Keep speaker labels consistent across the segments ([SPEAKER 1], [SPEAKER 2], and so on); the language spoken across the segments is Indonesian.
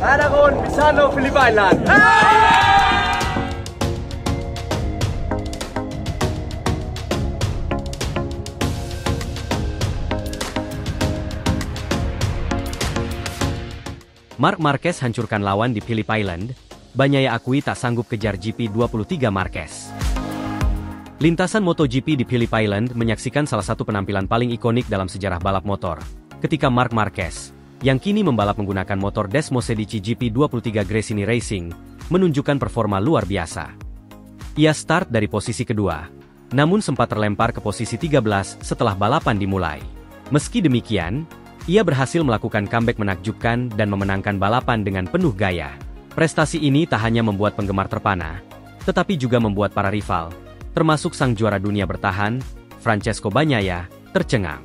[SPEAKER 1] Aragon Misano Phillip Island.
[SPEAKER 2] Marc Marquez hancurkan lawan di Phillip Island, Bagnaia akui tak sanggup kejar GP23 Marquez. Lintasan MotoGP di Phillip Island menyaksikan salah satu penampilan paling ikonik dalam sejarah balap motor, ketika Marc Marquez, yang kini membalap menggunakan motor Desmosedici GP23 Gresini Racing, menunjukkan performa luar biasa. Ia start dari posisi kedua, namun sempat terlempar ke posisi 13 setelah balapan dimulai. Meski demikian, ia berhasil melakukan comeback menakjubkan dan memenangkan balapan dengan penuh gaya. Prestasi ini tak hanya membuat penggemar terpana, tetapi juga membuat para rival, termasuk sang juara dunia bertahan, Francesco Bagnaia, tercengang.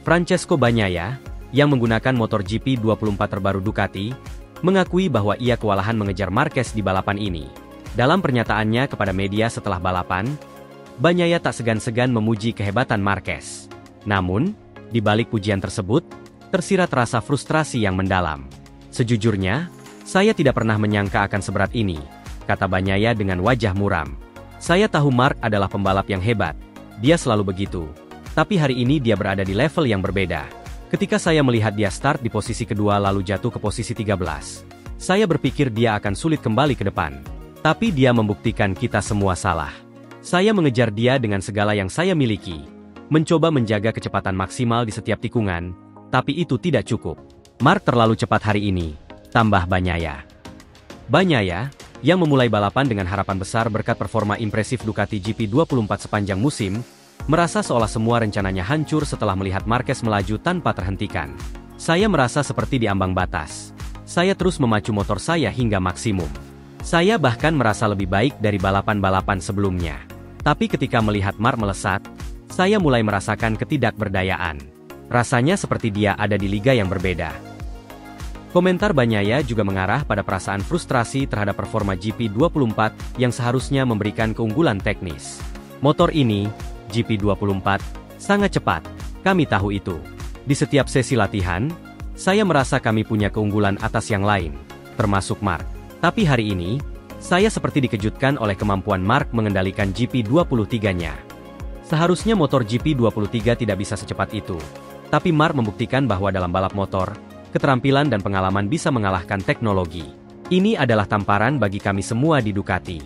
[SPEAKER 2] Francesco Bagnaia, yang menggunakan motor GP24 terbaru Ducati, mengakui bahwa ia kewalahan mengejar Marquez di balapan ini. Dalam pernyataannya kepada media setelah balapan, Bagnaia tak segan-segan memuji kehebatan Marquez. Namun, di balik pujian tersebut, tersirat rasa frustrasi yang mendalam. Sejujurnya, saya tidak pernah menyangka akan seberat ini, kata Bagnaia dengan wajah muram. Saya tahu Marc adalah pembalap yang hebat, dia selalu begitu. Tapi hari ini dia berada di level yang berbeda. Ketika saya melihat dia start di posisi kedua lalu jatuh ke posisi 13, saya berpikir dia akan sulit kembali ke depan. Tapi dia membuktikan kita semua salah. Saya mengejar dia dengan segala yang saya miliki, mencoba menjaga kecepatan maksimal di setiap tikungan, tapi itu tidak cukup. Marc terlalu cepat hari ini, tambah Bagnaia. Bagnaia, yang memulai balapan dengan harapan besar berkat performa impresif Ducati GP24 sepanjang musim, merasa seolah semua rencananya hancur setelah melihat Marquez melaju tanpa terhentikan. Saya merasa seperti di ambang batas. Saya terus memacu motor saya hingga maksimum. Saya bahkan merasa lebih baik dari balapan-balapan sebelumnya. Tapi ketika melihat Marc melesat, saya mulai merasakan ketidakberdayaan. Rasanya seperti dia ada di liga yang berbeda. Komentar Bagnaia juga mengarah pada perasaan frustrasi terhadap performa GP24 yang seharusnya memberikan keunggulan teknis. Motor ini, GP24, sangat cepat. Kami tahu itu. Di setiap sesi latihan, saya merasa kami punya keunggulan atas yang lain, termasuk Marc. Tapi hari ini, saya seperti dikejutkan oleh kemampuan Marc mengendalikan GP23-nya. Seharusnya motor GP23 tidak bisa secepat itu. Tapi Marc membuktikan bahwa dalam balap motor, keterampilan dan pengalaman bisa mengalahkan teknologi. Ini adalah tamparan bagi kami semua di Ducati.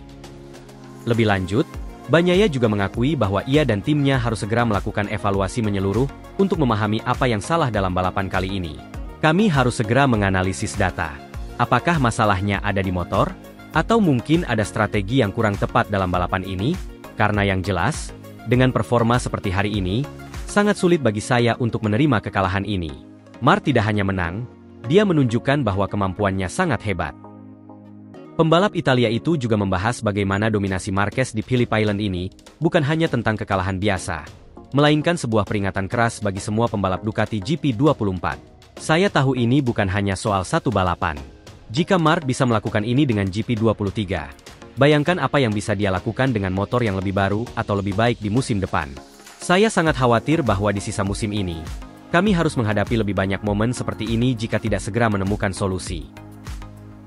[SPEAKER 2] Lebih lanjut, Bagnaia juga mengakui bahwa ia dan timnya harus segera melakukan evaluasi menyeluruh untuk memahami apa yang salah dalam balapan kali ini. Kami harus segera menganalisis data. Apakah masalahnya ada di motor? Atau mungkin ada strategi yang kurang tepat dalam balapan ini? Karena yang jelas, dengan performa seperti hari ini, sangat sulit bagi saya untuk menerima kekalahan ini. Marc tidak hanya menang, dia menunjukkan bahwa kemampuannya sangat hebat. Pembalap Italia itu juga membahas bagaimana dominasi Marquez di Phillip Island ini bukan hanya tentang kekalahan biasa, melainkan sebuah peringatan keras bagi semua pembalap Ducati GP24. Saya tahu ini bukan hanya soal satu balapan. Jika Marc bisa melakukan ini dengan GP23, bayangkan apa yang bisa dia lakukan dengan motor yang lebih baru atau lebih baik di musim depan. Saya sangat khawatir bahwa di sisa musim ini, kami harus menghadapi lebih banyak momen seperti ini jika tidak segera menemukan solusi.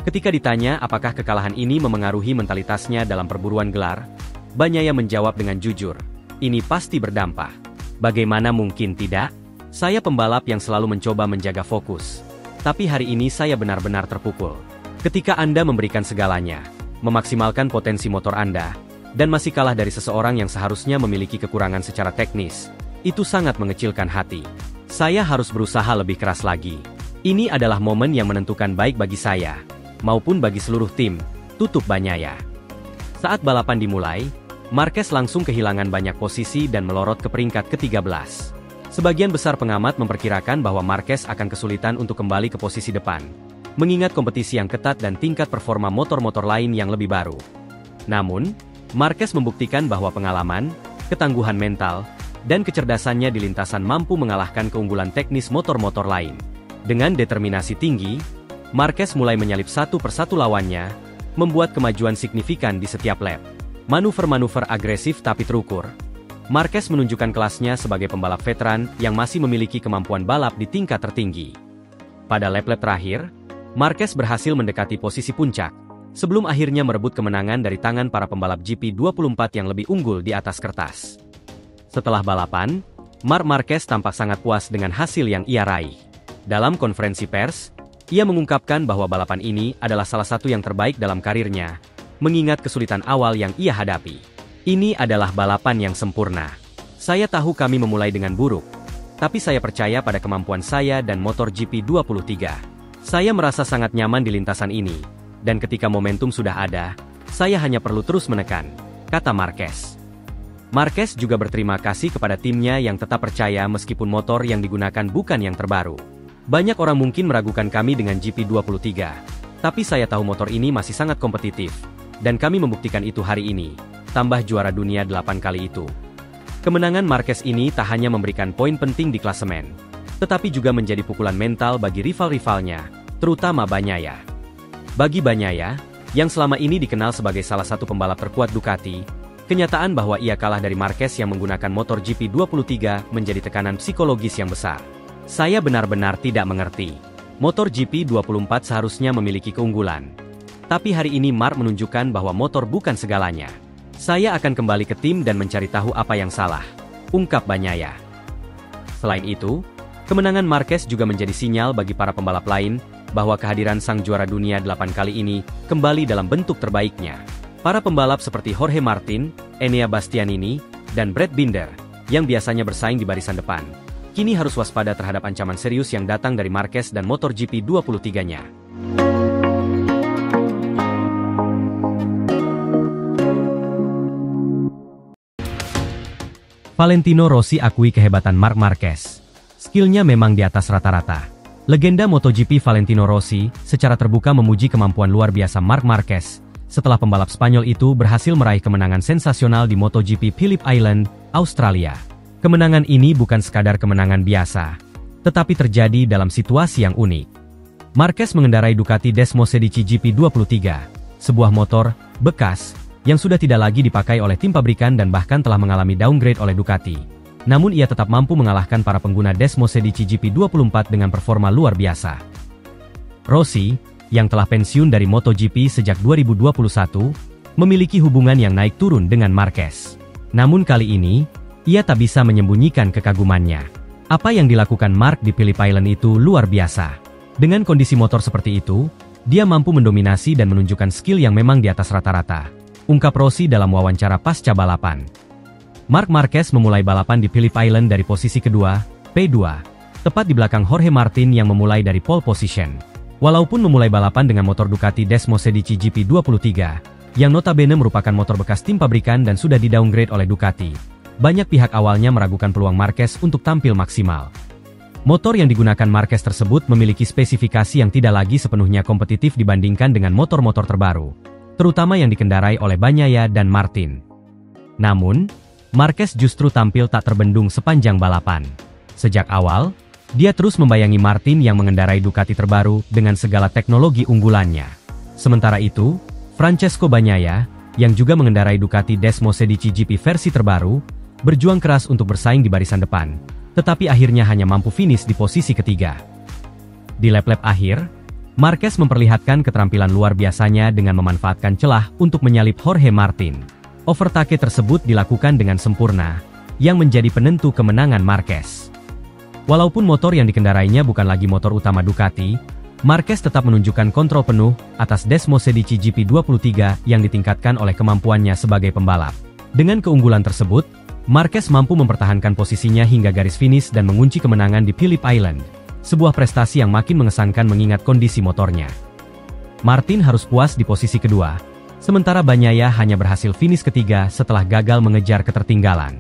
[SPEAKER 2] Ketika ditanya apakah kekalahan ini memengaruhi mentalitasnya dalam perburuan gelar, Bagnaia menjawab dengan jujur, ini pasti berdampak. Bagaimana mungkin tidak? Saya pembalap yang selalu mencoba menjaga fokus. Tapi hari ini saya benar-benar terpukul. Ketika Anda memberikan segalanya, memaksimalkan potensi motor Anda, dan masih kalah dari seseorang yang seharusnya memiliki kekurangan secara teknis, itu sangat mengecilkan hati. Saya harus berusaha lebih keras lagi. Ini adalah momen yang menentukan baik bagi saya, maupun bagi seluruh tim, tutup Bagnaia. Saat balapan dimulai, Marquez langsung kehilangan banyak posisi dan melorot ke peringkat ke-13. Sebagian besar pengamat memperkirakan bahwa Marquez akan kesulitan untuk kembali ke posisi depan, mengingat kompetisi yang ketat dan tingkat performa motor-motor lain yang lebih baru. Namun, Marquez membuktikan bahwa pengalaman, ketangguhan mental, dan kecerdasannya di lintasan mampu mengalahkan keunggulan teknis motor-motor lain. Dengan determinasi tinggi, Marquez mulai menyalip satu persatu lawannya, membuat kemajuan signifikan di setiap lap. Manuver-manuver agresif tapi terukur. Marquez menunjukkan kelasnya sebagai pembalap veteran yang masih memiliki kemampuan balap di tingkat tertinggi. Pada lap-lap terakhir, Marquez berhasil mendekati posisi puncak, sebelum akhirnya merebut kemenangan dari tangan para pembalap GP24 yang lebih unggul di atas kertas. Setelah balapan, Marc Marquez tampak sangat puas dengan hasil yang ia raih. Dalam konferensi pers, ia mengungkapkan bahwa balapan ini adalah salah satu yang terbaik dalam karirnya, mengingat kesulitan awal yang ia hadapi. Ini adalah balapan yang sempurna. Saya tahu kami memulai dengan buruk, tapi saya percaya pada kemampuan saya dan motor GP23. Saya merasa sangat nyaman di lintasan ini, dan ketika momentum sudah ada, saya hanya perlu terus menekan, kata Marquez. Marquez juga berterima kasih kepada timnya yang tetap percaya meskipun motor yang digunakan bukan yang terbaru. Banyak orang mungkin meragukan kami dengan GP23, tapi saya tahu motor ini masih sangat kompetitif, dan kami membuktikan itu hari ini, tambah juara dunia 8 kali itu. Kemenangan Marquez ini tak hanya memberikan poin penting di klasemen, tetapi juga menjadi pukulan mental bagi rival-rivalnya, terutama Bagnaia. Bagi Bagnaia, yang selama ini dikenal sebagai salah satu pembalap terkuat Ducati, kenyataan bahwa ia kalah dari Marquez yang menggunakan motor GP23 menjadi tekanan psikologis yang besar. Saya benar-benar tidak mengerti. Motor GP24 seharusnya memiliki keunggulan. Tapi hari ini Marc menunjukkan bahwa motor bukan segalanya. Saya akan kembali ke tim dan mencari tahu apa yang salah, ungkap Bagnaia. Selain itu, kemenangan Marquez juga menjadi sinyal bagi para pembalap lain bahwa kehadiran sang juara dunia 8 kali ini kembali dalam bentuk terbaiknya. Para pembalap seperti Jorge Martin, Enea Bastianini, dan Brad Binder, yang biasanya bersaing di barisan depan, kini harus waspada terhadap ancaman serius yang datang dari Marquez dan motor GP23-nya. Valentino Rossi akui kehebatan Marc Marquez. Skillnya memang di atas rata-rata. Legenda MotoGP Valentino Rossi secara terbuka memuji kemampuan luar biasa Marc Marquez setelah pembalap Spanyol itu berhasil meraih kemenangan sensasional di MotoGP Phillip Island, Australia. Kemenangan ini bukan sekadar kemenangan biasa, tetapi terjadi dalam situasi yang unik. Marquez mengendarai Ducati Desmosedici GP23, sebuah motor bekas yang sudah tidak lagi dipakai oleh tim pabrikan dan bahkan telah mengalami downgrade oleh Ducati. Namun ia tetap mampu mengalahkan para pengguna Desmosedici GP24 dengan performa luar biasa. Rossi, yang telah pensiun dari MotoGP sejak 2021, memiliki hubungan yang naik turun dengan Marquez. Namun kali ini, ia tak bisa menyembunyikan kekagumannya. Apa yang dilakukan Marc di Phillip Island itu luar biasa. Dengan kondisi motor seperti itu, dia mampu mendominasi dan menunjukkan skill yang memang di atas rata-rata, ungkap Rossi dalam wawancara pasca balapan. Marc Marquez memulai balapan di Phillip Island dari posisi kedua, P2, tepat di belakang Jorge Martin yang memulai dari pole position. Walaupun memulai balapan dengan motor Ducati Desmosedici GP23, yang notabene merupakan motor bekas tim pabrikan dan sudah di-downgrade oleh Ducati, banyak pihak awalnya meragukan peluang Marquez untuk tampil maksimal. Motor yang digunakan Marquez tersebut memiliki spesifikasi yang tidak lagi sepenuhnya kompetitif dibandingkan dengan motor-motor terbaru, terutama yang dikendarai oleh Bagnaia dan Martin. Namun, Marquez justru tampil tak terbendung sepanjang balapan. Sejak awal, dia terus membayangi Martin yang mengendarai Ducati terbaru dengan segala teknologi unggulannya. Sementara itu, Francesco Bagnaia, yang juga mengendarai Ducati Desmosedici GP versi terbaru, berjuang keras untuk bersaing di barisan depan, tetapi akhirnya hanya mampu finish di posisi ketiga. Di lap-lap akhir, Marquez memperlihatkan keterampilan luar biasanya dengan memanfaatkan celah untuk menyalip Jorge Martin. Overtake tersebut dilakukan dengan sempurna, yang menjadi penentu kemenangan Marquez. Walaupun motor yang dikendarainya bukan lagi motor utama Ducati, Marquez tetap menunjukkan kontrol penuh atas Desmosedici GP23 yang ditingkatkan oleh kemampuannya sebagai pembalap. Dengan keunggulan tersebut, Marquez mampu mempertahankan posisinya hingga garis finish dan mengunci kemenangan di Phillip Island, sebuah prestasi yang makin mengesankan mengingat kondisi motornya. Martin harus puas di posisi kedua, sementara Bagnaia hanya berhasil finish ketiga setelah gagal mengejar ketertinggalan.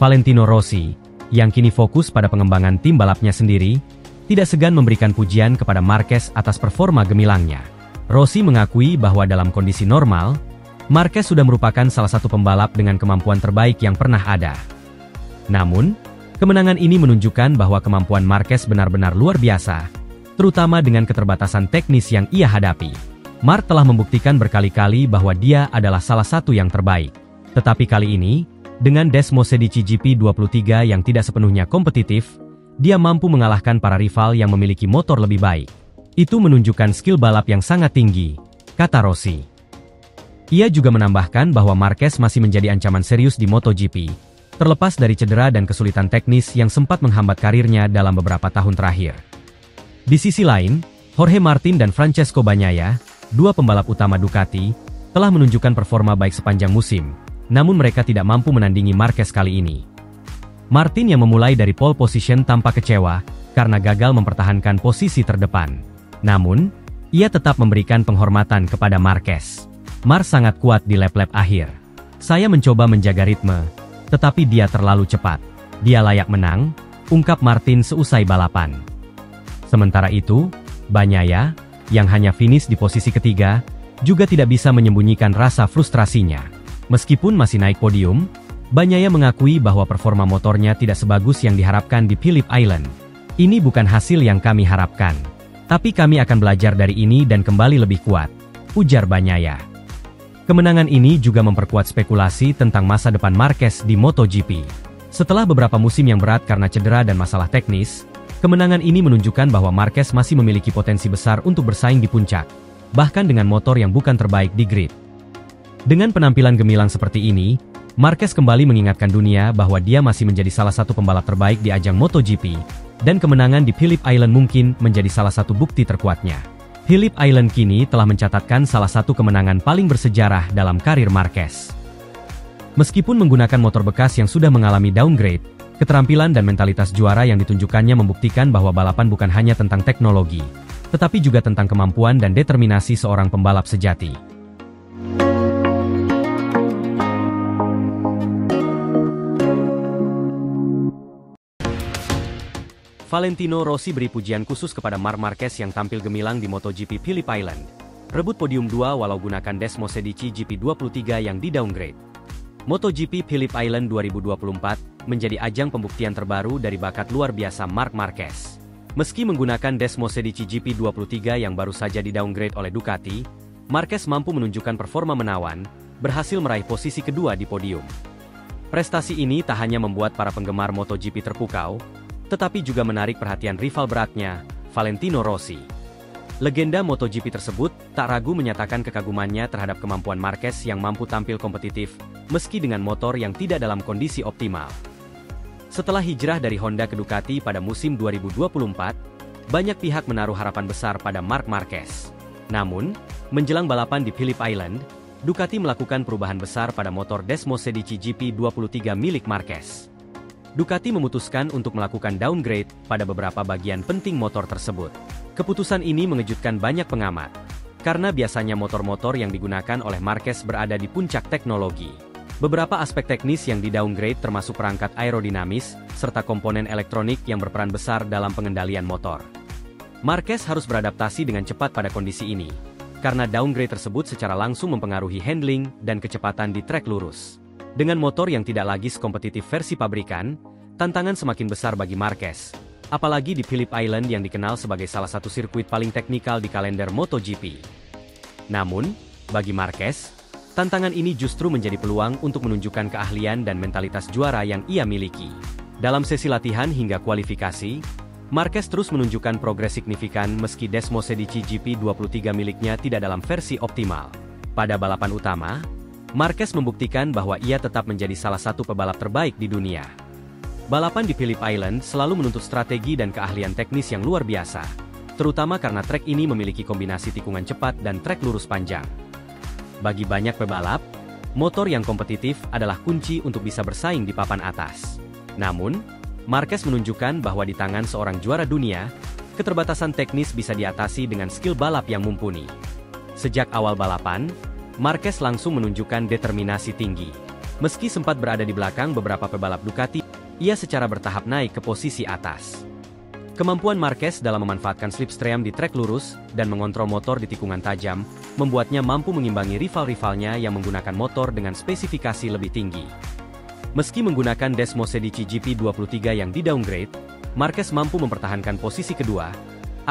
[SPEAKER 2] Valentino Rossi, yang kini fokus pada pengembangan tim balapnya sendiri, tidak segan memberikan pujian kepada Marquez atas performa gemilangnya. Rossi mengakui bahwa dalam kondisi normal, Marquez sudah merupakan salah satu pembalap dengan kemampuan terbaik yang pernah ada. Namun, kemenangan ini menunjukkan bahwa kemampuan Marquez benar-benar luar biasa, terutama dengan keterbatasan teknis yang ia hadapi. Marc telah membuktikan berkali-kali bahwa dia adalah salah satu yang terbaik. Tetapi kali ini, dengan Desmosedici GP23 yang tidak sepenuhnya kompetitif, dia mampu mengalahkan para rival yang memiliki motor lebih baik. Itu menunjukkan skill balap yang sangat tinggi, kata Rossi. Ia juga menambahkan bahwa Marquez masih menjadi ancaman serius di MotoGP, terlepas dari cedera dan kesulitan teknis yang sempat menghambat karirnya dalam beberapa tahun terakhir. Di sisi lain, Jorge Martin dan Francesco Bagnaia, dua pembalap utama Ducati, telah menunjukkan performa baik sepanjang musim, namun mereka tidak mampu menandingi Marquez kali ini. Martin yang memulai dari pole position tampak kecewa karena gagal mempertahankan posisi terdepan. Namun, ia tetap memberikan penghormatan kepada Marquez. Mar sangat kuat di lap-lap akhir. Saya mencoba menjaga ritme, tetapi dia terlalu cepat. Dia layak menang, ungkap Martin seusai balapan. Sementara itu, Bagnaia, yang hanya finish di posisi ketiga, juga tidak bisa menyembunyikan rasa frustrasinya. Meskipun masih naik podium, Bagnaia mengakui bahwa performa motornya tidak sebagus yang diharapkan di Phillip Island. Ini bukan hasil yang kami harapkan. Tapi kami akan belajar dari ini dan kembali lebih kuat, ujar Bagnaia. Kemenangan ini juga memperkuat spekulasi tentang masa depan Marquez di MotoGP. Setelah beberapa musim yang berat karena cedera dan masalah teknis, kemenangan ini menunjukkan bahwa Marquez masih memiliki potensi besar untuk bersaing di puncak, bahkan dengan motor yang bukan terbaik di grid. Dengan penampilan gemilang seperti ini, Marquez kembali mengingatkan dunia bahwa dia masih menjadi salah satu pembalap terbaik di ajang MotoGP, dan kemenangan di Phillip Island mungkin menjadi salah satu bukti terkuatnya. Phillip Island kini telah mencatatkan salah satu kemenangan paling bersejarah dalam karir Marquez. Meskipun menggunakan motor bekas yang sudah mengalami downgrade, keterampilan dan mentalitas juara yang ditunjukkannya membuktikan bahwa balapan bukan hanya tentang teknologi, tetapi juga tentang kemampuan dan determinasi seorang pembalap sejati. Valentino Rossi beri pujian khusus kepada Marc Marquez yang tampil gemilang di MotoGP Phillip Island. Rebut podium 2 walau gunakan Desmo Sedici GP23 yang di-downgrade. MotoGP Phillip Island 2024 menjadi ajang pembuktian terbaru dari bakat luar biasa Marc Marquez. Meski menggunakan Desmo Sedici GP23 yang baru saja di-downgrade oleh Ducati, Marquez mampu menunjukkan performa menawan, berhasil meraih posisi kedua di podium. Prestasi ini tak hanya membuat para penggemar MotoGP terpukau, tetapi juga menarik perhatian rival beratnya, Valentino Rossi. Legenda MotoGP tersebut tak ragu menyatakan kekagumannya terhadap kemampuan Marquez yang mampu tampil kompetitif, meski dengan motor yang tidak dalam kondisi optimal. Setelah hijrah dari Honda ke Ducati pada musim 2024, banyak pihak menaruh harapan besar pada Marc Marquez. Namun, menjelang balapan di Phillip Island, Ducati melakukan perubahan besar pada motor Desmo Sedici GP23 milik Marquez. Ducati memutuskan untuk melakukan downgrade pada beberapa bagian penting motor tersebut. Keputusan ini mengejutkan banyak pengamat, karena biasanya motor-motor yang digunakan oleh Marquez berada di puncak teknologi. Beberapa aspek teknis yang di-downgrade termasuk perangkat aerodinamis, serta komponen elektronik yang berperan besar dalam pengendalian motor. Marquez harus beradaptasi dengan cepat pada kondisi ini, karena downgrade tersebut secara langsung mempengaruhi handling dan kecepatan di trek lurus. Dengan motor yang tidak lagi sekompetitif versi pabrikan, tantangan semakin besar bagi Marquez, apalagi di Phillip Island yang dikenal sebagai salah satu sirkuit paling teknikal di kalender MotoGP. Namun, bagi Marquez, tantangan ini justru menjadi peluang untuk menunjukkan keahlian dan mentalitas juara yang ia miliki. Dalam sesi latihan hingga kualifikasi, Marquez terus menunjukkan progres signifikan meski Desmo Sedici GP23 miliknya tidak dalam versi optimal. Pada balapan utama, Marquez membuktikan bahwa ia tetap menjadi salah satu pebalap terbaik di dunia. Balapan di Phillip Island selalu menuntut strategi dan keahlian teknis yang luar biasa, terutama karena trek ini memiliki kombinasi tikungan cepat dan trek lurus panjang. Bagi banyak pebalap, motor yang kompetitif adalah kunci untuk bisa bersaing di papan atas. Namun, Marquez menunjukkan bahwa di tangan seorang juara dunia, keterbatasan teknis bisa diatasi dengan skill balap yang mumpuni. Sejak awal balapan, Marquez langsung menunjukkan determinasi tinggi. Meski sempat berada di belakang beberapa pebalap Ducati, ia secara bertahap naik ke posisi atas. Kemampuan Marquez dalam memanfaatkan slipstream di trek lurus dan mengontrol motor di tikungan tajam, membuatnya mampu mengimbangi rival-rivalnya yang menggunakan motor dengan spesifikasi lebih tinggi. Meski menggunakan Desmo Sedici GP23 yang di-downgrade, Marquez mampu mempertahankan posisi kedua.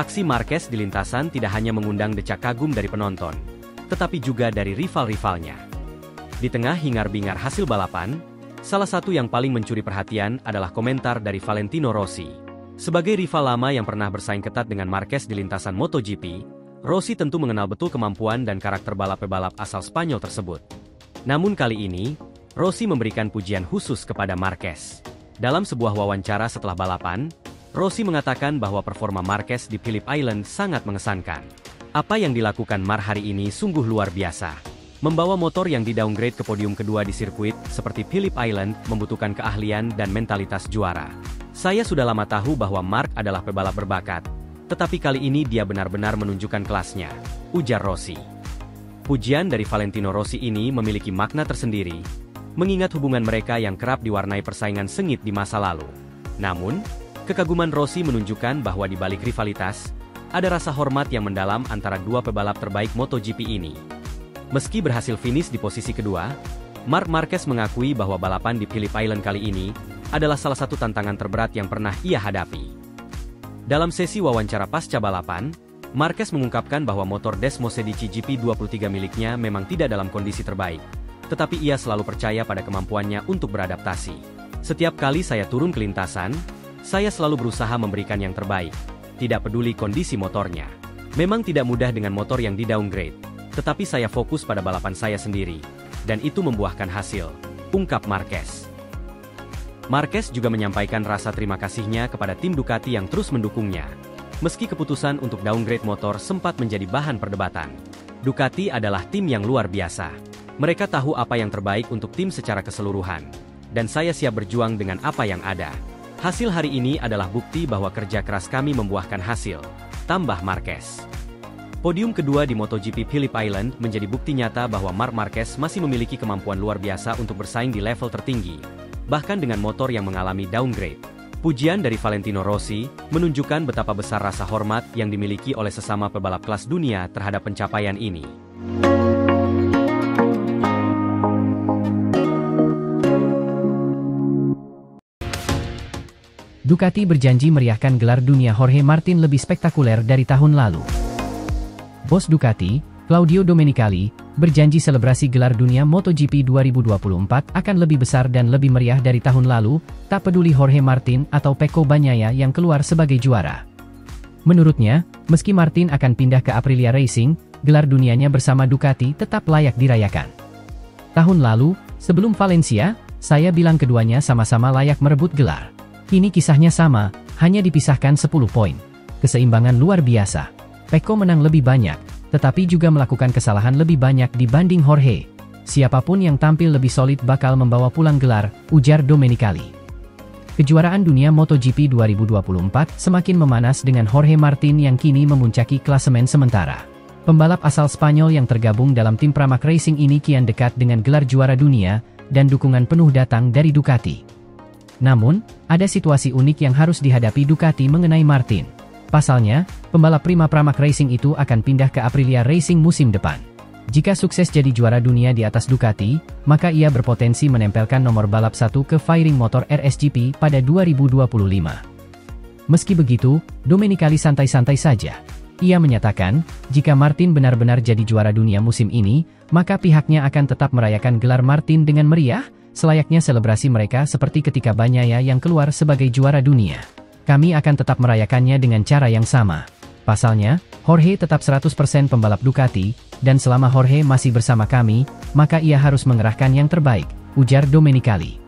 [SPEAKER 2] Aksi Marquez di lintasan tidak hanya mengundang decak kagum dari penonton, tetapi juga dari rival-rivalnya. Di tengah hingar-bingar hasil balapan, salah satu yang paling mencuri perhatian adalah komentar dari Valentino Rossi. Sebagai rival lama yang pernah bersaing ketat dengan Marquez di lintasan MotoGP, Rossi tentu mengenal betul kemampuan dan karakter balap-pebalap asal Spanyol tersebut. Namun kali ini, Rossi memberikan pujian khusus kepada Marquez. Dalam sebuah wawancara setelah balapan, Rossi mengatakan bahwa performa Marquez di Phillip Island sangat mengesankan. Apa yang dilakukan Mar hari ini sungguh luar biasa. Membawa motor yang di-downgrade ke podium kedua di sirkuit seperti Phillip Island membutuhkan keahlian dan mentalitas juara. Saya sudah lama tahu bahwa Mark adalah pebalap berbakat, tetapi kali ini dia benar-benar menunjukkan kelasnya, ujar Rossi. Pujian dari Valentino Rossi ini memiliki makna tersendiri, mengingat hubungan mereka yang kerap diwarnai persaingan sengit di masa lalu. Namun, kekaguman Rossi menunjukkan bahwa di balik rivalitas, ada rasa hormat yang mendalam antara dua pebalap terbaik MotoGP ini. Meski berhasil finish di posisi kedua, Marc Marquez mengakui bahwa balapan di Phillip Island kali ini adalah salah satu tantangan terberat yang pernah ia hadapi. Dalam sesi wawancara pasca balapan, Marquez mengungkapkan bahwa motor Desmosedici GP23 miliknya memang tidak dalam kondisi terbaik, tetapi ia selalu percaya pada kemampuannya untuk beradaptasi. Setiap kali saya turun ke lintasan, saya selalu berusaha memberikan yang terbaik, tidak peduli kondisi motornya. Memang tidak mudah dengan motor yang di-downgrade, tetapi saya fokus pada balapan saya sendiri, dan itu membuahkan hasil, ungkap Marquez. Marquez juga menyampaikan rasa terima kasihnya kepada tim Ducati yang terus mendukungnya. Meski keputusan untuk downgrade motor sempat menjadi bahan perdebatan, Ducati adalah tim yang luar biasa. Mereka tahu apa yang terbaik untuk tim secara keseluruhan, dan saya siap berjuang dengan apa yang ada. Hasil hari ini adalah bukti bahwa kerja keras kami membuahkan hasil, tambah Marquez. Podium kedua di MotoGP Phillip Island menjadi bukti nyata bahwa Marc Marquez masih memiliki kemampuan luar biasa untuk bersaing di level tertinggi, bahkan dengan motor yang mengalami downgrade. Pujian dari Valentino Rossi menunjukkan betapa besar rasa hormat yang dimiliki oleh sesama pebalap kelas dunia terhadap pencapaian ini.
[SPEAKER 3] Ducati berjanji meriahkan gelar dunia Jorge Martin lebih spektakuler dari tahun lalu. Bos Ducati, Claudio Domenicali, berjanji selebrasi gelar dunia MotoGP 2024 akan lebih besar dan lebih meriah dari tahun lalu, tak peduli Jorge Martin atau Pecco Bagnaia yang keluar sebagai juara. Menurutnya, meski Martin akan pindah ke Aprilia Racing, gelar dunianya bersama Ducati tetap layak dirayakan. Tahun lalu, sebelum Valencia, saya bilang keduanya sama-sama layak merebut gelar. Kini kisahnya sama, hanya dipisahkan 10 poin. Keseimbangan luar biasa. Pecco menang lebih banyak, tetapi juga melakukan kesalahan lebih banyak dibanding Jorge. Siapapun yang tampil lebih solid bakal membawa pulang gelar, ujar Domenicali. Kejuaraan dunia MotoGP 2024 semakin memanas dengan Jorge Martin yang kini memuncaki klasemen sementara. Pembalap asal Spanyol yang tergabung dalam tim Pramac Racing ini kian dekat dengan gelar juara dunia, dan dukungan penuh datang dari Ducati. Namun, ada situasi unik yang harus dihadapi Ducati mengenai Martin. Pasalnya, pembalap prima Pramac Racing itu akan pindah ke Aprilia Racing musim depan. Jika sukses jadi juara dunia di atas Ducati, maka ia berpotensi menempelkan nomor balap 1 ke fairing motor RSGP pada 2025. Meski begitu, Domenicali santai-santai saja. Ia menyatakan, jika Martin benar-benar jadi juara dunia musim ini, maka pihaknya akan tetap merayakan gelar Martin dengan meriah, selayaknya selebrasi mereka seperti ketika Bagnaia yang keluar sebagai juara dunia. Kami akan tetap merayakannya dengan cara yang sama. Pasalnya, Jorge tetap 100% pembalap Ducati, dan selama Jorge masih bersama kami, maka ia harus mengerahkan yang terbaik, ujar Domenicali.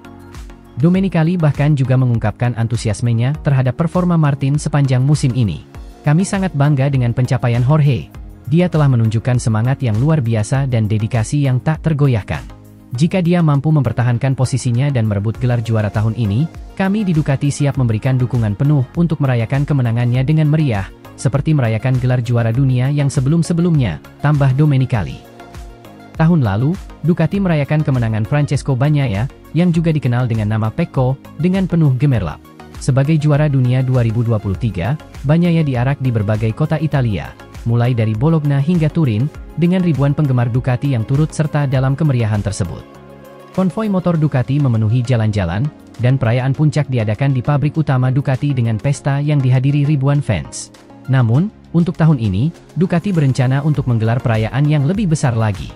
[SPEAKER 3] Domenicali bahkan juga mengungkapkan antusiasmenya terhadap performa Martin sepanjang musim ini. Kami sangat bangga dengan pencapaian Jorge. Dia telah menunjukkan semangat yang luar biasa dan dedikasi yang tak tergoyahkan. Jika dia mampu mempertahankan posisinya dan merebut gelar juara tahun ini, kami di Ducati siap memberikan dukungan penuh untuk merayakan kemenangannya dengan meriah, seperti merayakan gelar juara dunia yang sebelum-sebelumnya, tambah Domenicali. Tahun lalu, Ducati merayakan kemenangan Francesco Bagnaia, yang juga dikenal dengan nama Pecco, dengan penuh gemerlap. Sebagai juara dunia 2023, Bagnaia diarak di berbagai kota Italia, mulai dari Bologna hingga Turin, dengan ribuan penggemar Ducati yang turut serta dalam kemeriahan tersebut. Konvoi motor Ducati memenuhi jalan-jalan, dan perayaan puncak diadakan di pabrik utama Ducati dengan pesta yang dihadiri ribuan fans. Namun, untuk tahun ini, Ducati berencana untuk menggelar perayaan yang lebih besar lagi.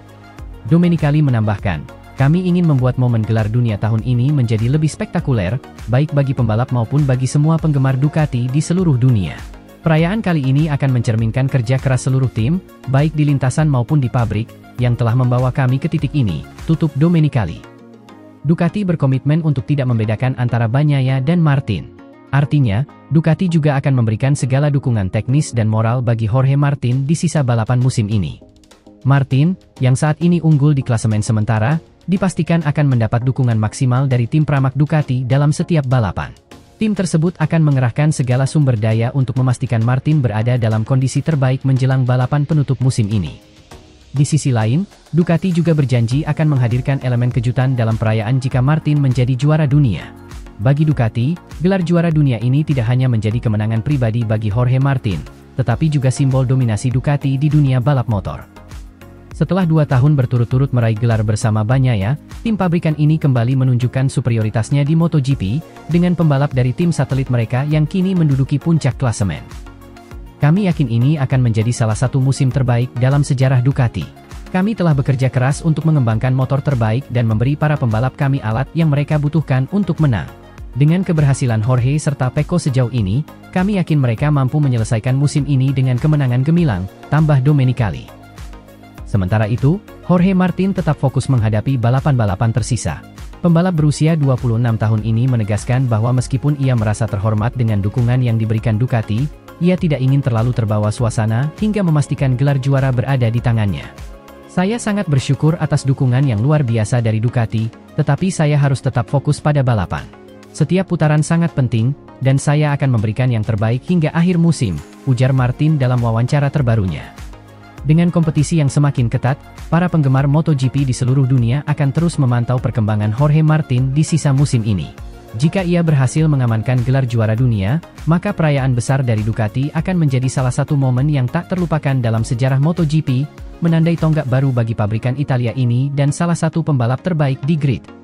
[SPEAKER 3] Domenicali menambahkan, Kami ingin membuat momen gelar dunia tahun ini menjadi lebih spektakuler, baik bagi pembalap maupun bagi semua penggemar Ducati di seluruh dunia. Perayaan kali ini akan mencerminkan kerja keras seluruh tim, baik di lintasan maupun di pabrik, yang telah membawa kami ke titik ini, tutup Domenicali. Ducati berkomitmen untuk tidak membedakan antara Bagnaia dan Martin. Artinya, Ducati juga akan memberikan segala dukungan teknis dan moral bagi Jorge Martin di sisa balapan musim ini. Martin, yang saat ini unggul di klasemen sementara, dipastikan akan mendapat dukungan maksimal dari tim Pramac Ducati dalam setiap balapan. Tim tersebut akan mengerahkan segala sumber daya untuk memastikan Martin berada dalam kondisi terbaik menjelang balapan penutup musim ini. Di sisi lain, Ducati juga berjanji akan menghadirkan elemen kejutan dalam perayaan jika Martin menjadi juara dunia. Bagi Ducati, gelar juara dunia ini tidak hanya menjadi kemenangan pribadi bagi Jorge Martin, tetapi juga simbol dominasi Ducati di dunia balap motor. Setelah 2 tahun berturut-turut meraih gelar bersama Bagnaia, tim pabrikan ini kembali menunjukkan superioritasnya di MotoGP, dengan pembalap dari tim satelit mereka yang kini menduduki puncak klasemen. Kami yakin ini akan menjadi salah satu musim terbaik dalam sejarah Ducati. Kami telah bekerja keras untuk mengembangkan motor terbaik dan memberi para pembalap kami alat yang mereka butuhkan untuk menang. Dengan keberhasilan Jorge serta Pecco sejauh ini, kami yakin mereka mampu menyelesaikan musim ini dengan kemenangan gemilang, tambah Domenicali. Sementara itu, Jorge Martin tetap fokus menghadapi balapan-balapan tersisa. Pembalap berusia 26 tahun ini menegaskan bahwa meskipun ia merasa terhormat dengan dukungan yang diberikan Ducati, ia tidak ingin terlalu terbawa suasana hingga memastikan gelar juara berada di tangannya. Saya sangat bersyukur atas dukungan yang luar biasa dari Ducati, tetapi saya harus tetap fokus pada balapan. Setiap putaran sangat penting, dan saya akan memberikan yang terbaik hingga akhir musim, ujar Martin dalam wawancara terbarunya. Dengan kompetisi yang semakin ketat, para penggemar MotoGP di seluruh dunia akan terus memantau perkembangan Jorge Martin di sisa musim ini. Jika ia berhasil mengamankan gelar juara dunia, maka perayaan besar dari Ducati akan menjadi salah satu momen yang tak terlupakan dalam sejarah MotoGP, menandai tonggak baru bagi pabrikan Italia ini dan salah satu pembalap terbaik di grid.